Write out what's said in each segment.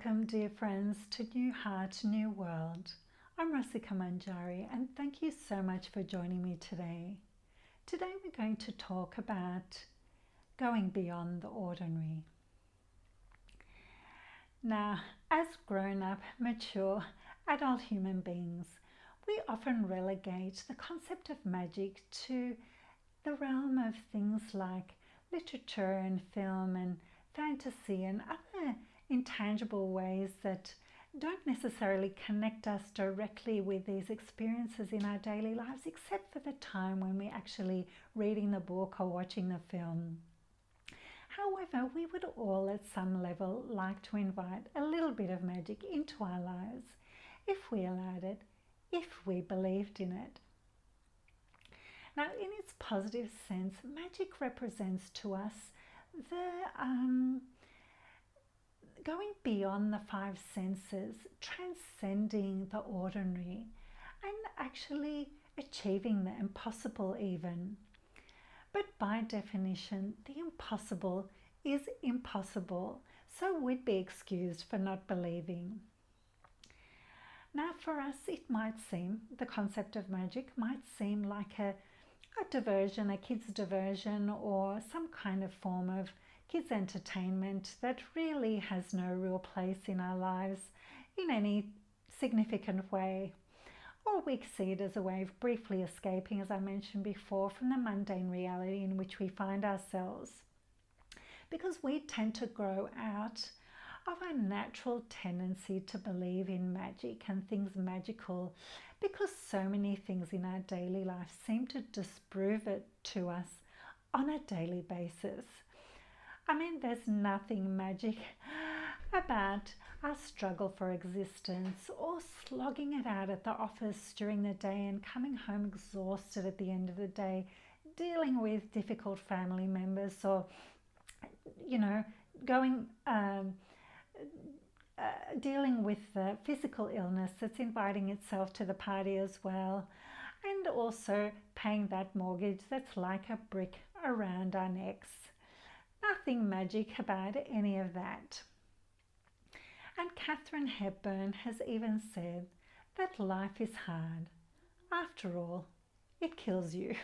Welcome, dear friends, to New Heart, New World. I'm Rasika Manjari, and thank you so much for joining me today. Today we're going to talk about going beyond the ordinary. Now, as grown-up, mature, adult human beings, we often relegate the concept of magic to the realm of things like literature and film and fantasy and other intangible ways that don't necessarily connect us directly with these experiences in our daily lives, except for the time when we're actually reading the book or watching the film. However, we would all at some level like to invite a little bit of magic into our lives, if we allowed it, if we believed in it. Now, in its positive sense, magic represents to us the going beyond the five senses, transcending the ordinary, and actually achieving the impossible even. But by definition, the impossible is impossible, so we'd be excused for not believing. Now, for us, the concept of magic might seem like a diversion, a kid's diversion, or some kind of form of kids' entertainment that really has no real place in our lives in any significant way. Or we see it as a way of briefly escaping, as I mentioned before, from the mundane reality in which we find ourselves. Because we tend to grow out of our natural tendency to believe in magic and things magical, because so many things in our daily life seem to disprove it to us on a daily basis. I mean, there's nothing magic about our struggle for existence or slogging it out at the office during the day and coming home exhausted at the end of the day, dealing with difficult family members or, dealing with the physical illness that's inviting itself to the party as well, and also paying that mortgage that's like a brick around our necks. Nothing magic about any of that. And Katherine Hepburn has even said that life is hard. After all, it kills you.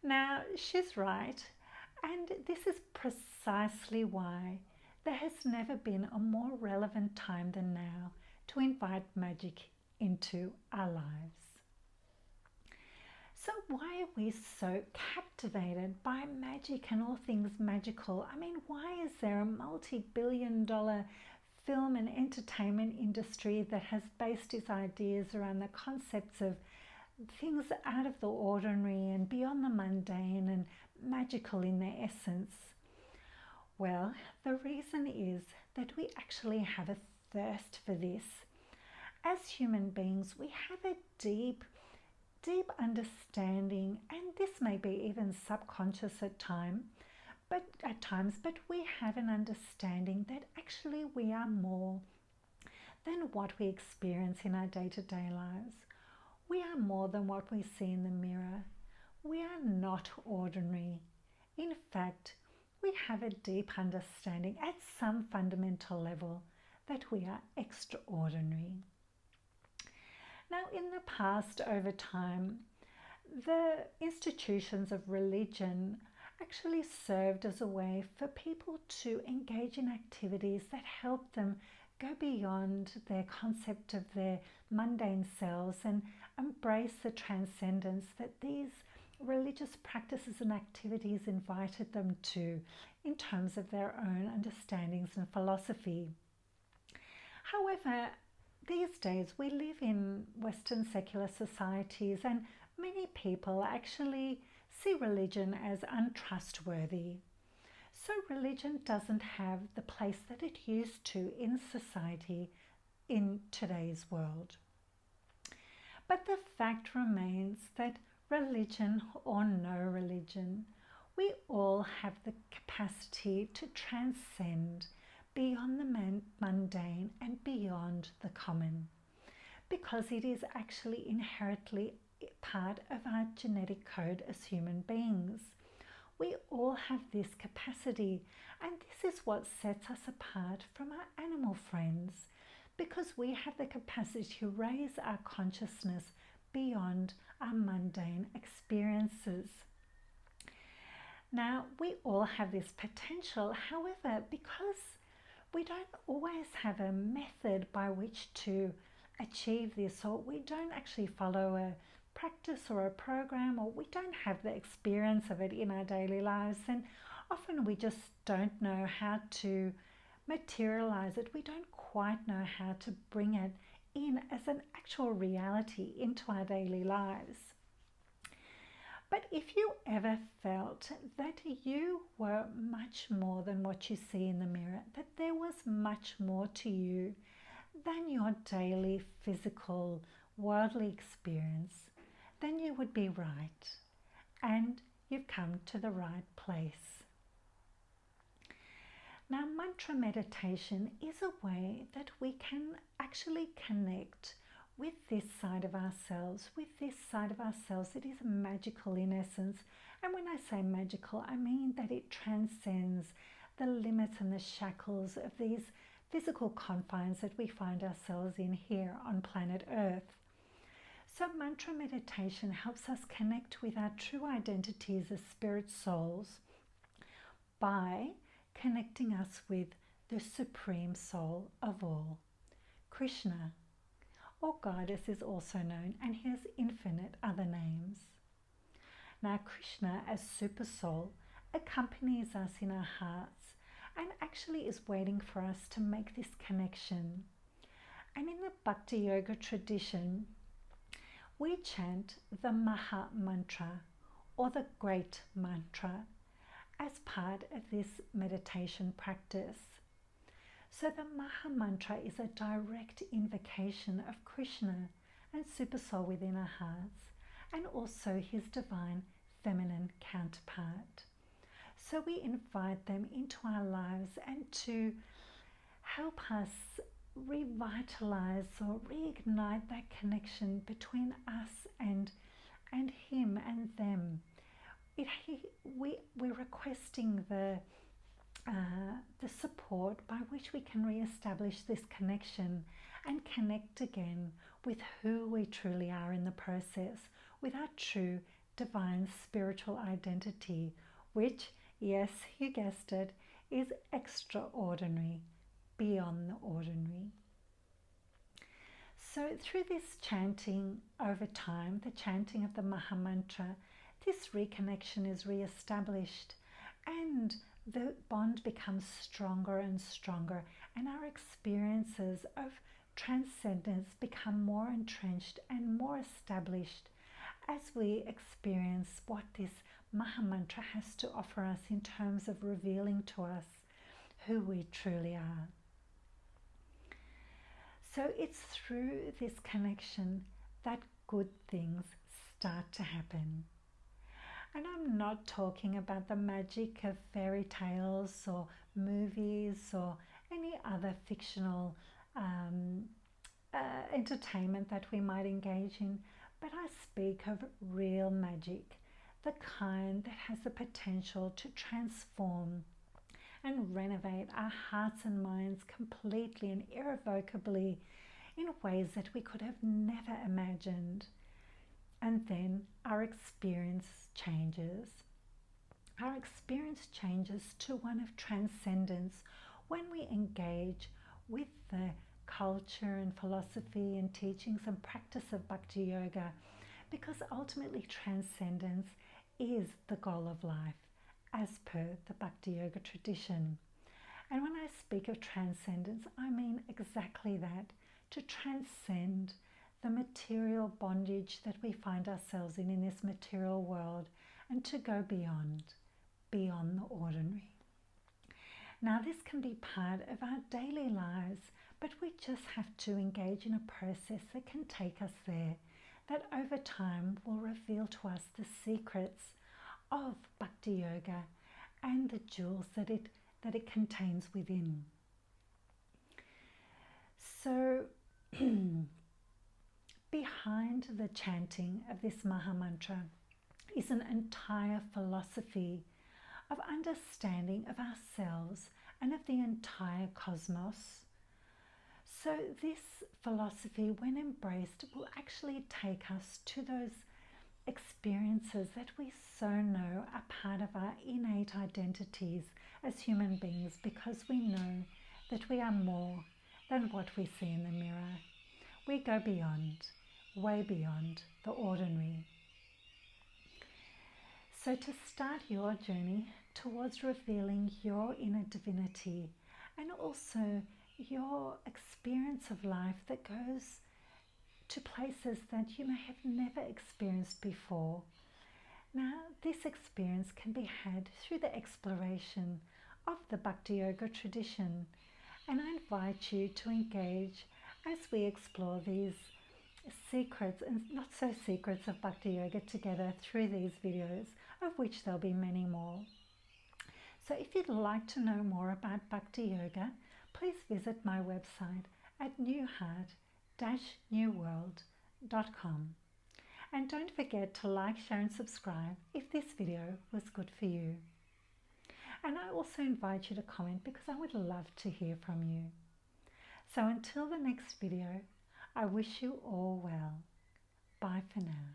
Now, she's right, and this is precisely why there has never been a more relevant time than now to invite magic into our lives. So why are we so captivated by magic and all things magical? I mean, why is there a multi-billion-dollar film and entertainment industry that has based its ideas around the concepts of things out of the ordinary and beyond the mundane and magical in their essence? Well, the reason is that we actually have a thirst for this. As human beings, we have a deep understanding, and this may be even subconscious at times, but we have an understanding that actually we are more than what we experience in our day-to-day lives. We are more than what we see in the mirror. We are not ordinary. In fact, we have a deep understanding at some fundamental level that we are extraordinary. Now, in the past, over time, the institutions of religion actually served as a way for people to engage in activities that help them go beyond their concept of their mundane selves and embrace the transcendence that these religious practices and activities invited them to in terms of their own understandings and philosophy. However, these days we live in Western secular societies, and many people actually see religion as untrustworthy. So religion doesn't have the place that it used to in society in today's world. But the fact remains that religion or no religion, we all have the capacity to transcend beyond the mundane and beyond the common, because it is actually inherently part of our genetic code as human beings. We all have this capacity, and this is what sets us apart from our animal friends, because we have the capacity to raise our consciousness beyond our mundane experiences. Now, we all have this potential, however, because we don't always have a method by which to achieve this, or we don't actually follow a practice or a program, or we don't have the experience of it in our daily lives, and often we just don't know how to materialize it. We don't quite know how to bring it in as an actual reality into our daily lives. But if you ever felt that you were much more than what you see in the mirror, that there was much more to you than your daily physical worldly experience, then you would be right, and you've come to the right place. Now, mantra meditation is a way that we can actually connect with this side of ourselves. With this side of ourselves, it is magical in essence. And when I say magical, I mean that it transcends the limits and the shackles of these physical confines that we find ourselves in here on planet Earth. So mantra meditation helps us connect with our true identities as spirit souls by connecting us with the Supreme Soul of all, Krishna, or God as is also known, and he has infinite other names. Now, Krishna as Super Soul accompanies us in our hearts and actually is waiting for us to make this connection. And in the Bhakti Yoga tradition, we chant the Maha Mantra, or the Great Mantra, as part of this meditation practice. So the Maha Mantra is a direct invocation of Krishna and Super Soul within our hearts, and also his divine feminine counterpart. So we invite them into our lives and to help us revitalize or reignite that connection between us and him and them. We're requesting the support by which we can re-establish this connection and connect again with who we truly are in the process, with our true divine spiritual identity, which, yes, you guessed it, is extraordinary, beyond the ordinary. So through this chanting over time, the chanting of the Maha Mantra, this reconnection is re-established, and the bond becomes stronger and stronger, and our experiences of transcendence become more entrenched and more established as we experience what this Maha Mantra has to offer us in terms of revealing to us who we truly are. So it's through this connection that good things start to happen. And I'm not talking about the magic of fairy tales or movies or any other fictional entertainment that we might engage in, but I speak of real magic, the kind that has the potential to transform and renovate our hearts and minds completely and irrevocably in ways that we could have never imagined. And then our experience changes. Our experience changes to one of transcendence when we engage with the culture and philosophy and teachings and practice of Bhakti Yoga, because ultimately transcendence is the goal of life, as per the Bhakti Yoga tradition. And when I speak of transcendence, I mean exactly that, to transcend the material bondage that we find ourselves in this material world, and to go beyond the ordinary. Now, this can be part of our daily lives, but we just have to engage in a process that can take us there, that over time will reveal to us the secrets of Bhakti Yoga and the jewels that it contains within. So behind the chanting of this Maha Mantra is an entire philosophy of understanding of ourselves and of the entire cosmos. So this philosophy, when embraced, will actually take us to those experiences that we so know are part of our innate identities as human beings, because we know that we are more than what we see in the mirror. We go beyond, way beyond the ordinary. So to start your journey towards revealing your inner divinity and also your experience of life that goes to places that you may have never experienced before. Now, this experience can be had through the exploration of the Bhakti Yoga tradition, and I invite you to engage as we explore these secrets and not so secrets of Bhakti Yoga together through these videos, of which there'll be many more. So if you'd like to know more about Bhakti Yoga, please visit my website at newheart-newworld.com. And don't forget to like, share and subscribe if this video was good for you. And I also invite you to comment, because I would love to hear from you. So until the next video, I wish you all well. Bye for now.